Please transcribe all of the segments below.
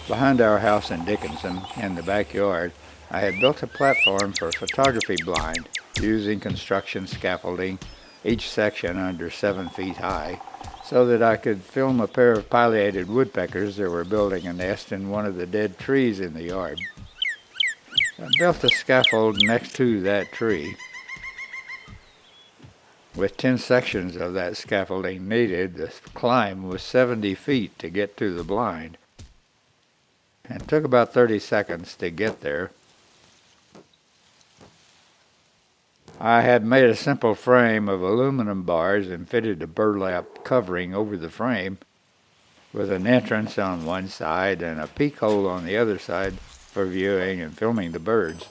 Behind our house in Dickinson, in the backyard, I had built a platform for photography blind using construction scaffolding, each section under 7 feet high, so that I could film a pair of pileated woodpeckers that were building a nest in one of the dead trees in the yard. I built a scaffold next to that tree. With 10 sections of that scaffolding needed, the climb was 70 feet to get to the blind. It took about 30 seconds to get there. I had made a simple frame of aluminum bars and fitted a burlap covering over the frame with an entrance on one side and a peek hole on the other side for viewing and filming the birds.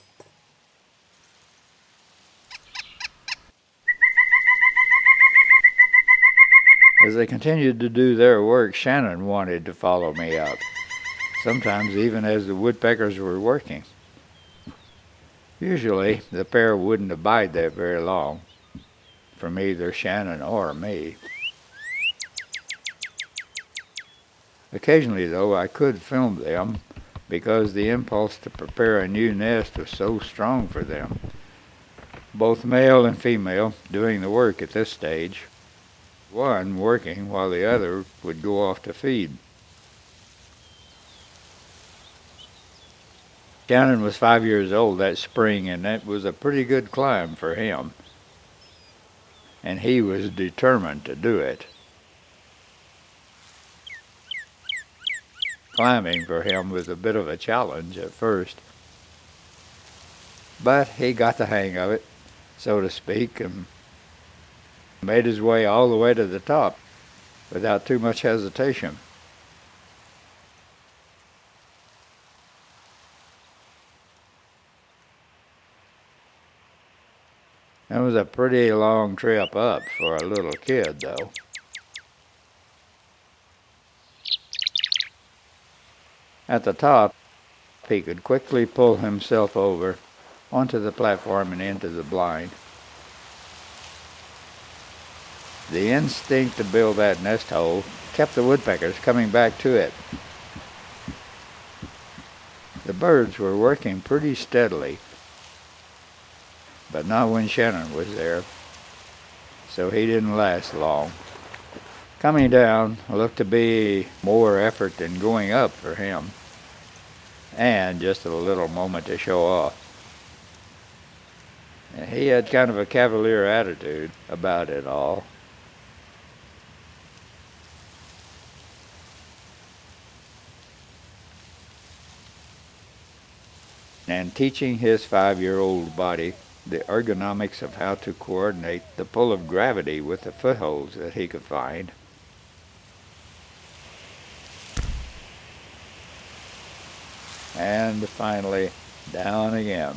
As they continued to do their work, Shannon wanted to follow me up, sometimes even as the woodpeckers were working. Usually, the pair wouldn't abide there very long, from either Shannon or me. Occasionally, though, I could film them because the impulse to prepare a new nest was so strong for them, both male and female doing the work at this stage, one working while the other would go off to feed. Shannon was 5 years old that spring, and that was a pretty good climb for him, and he was determined to do it. Climbing for him was a bit of a challenge at first, but he got the hang of it, so to speak, and made his way all the way to the top without too much hesitation. It was a pretty long trip up for a little kid, though. At the top, he could quickly pull himself over onto the platform and into the blind. The instinct to build that nest hole kept the woodpeckers coming back to it. The birds were working pretty steadily, but not when Shannon was there, so he didn't last long. Coming down looked to be more effort than going up for him, and just a little moment to show off. He had kind of a cavalier attitude about it all. And teaching his 5-year-old body the ergonomics of how to coordinate the pull of gravity with the footholds that he could find. And finally, down again.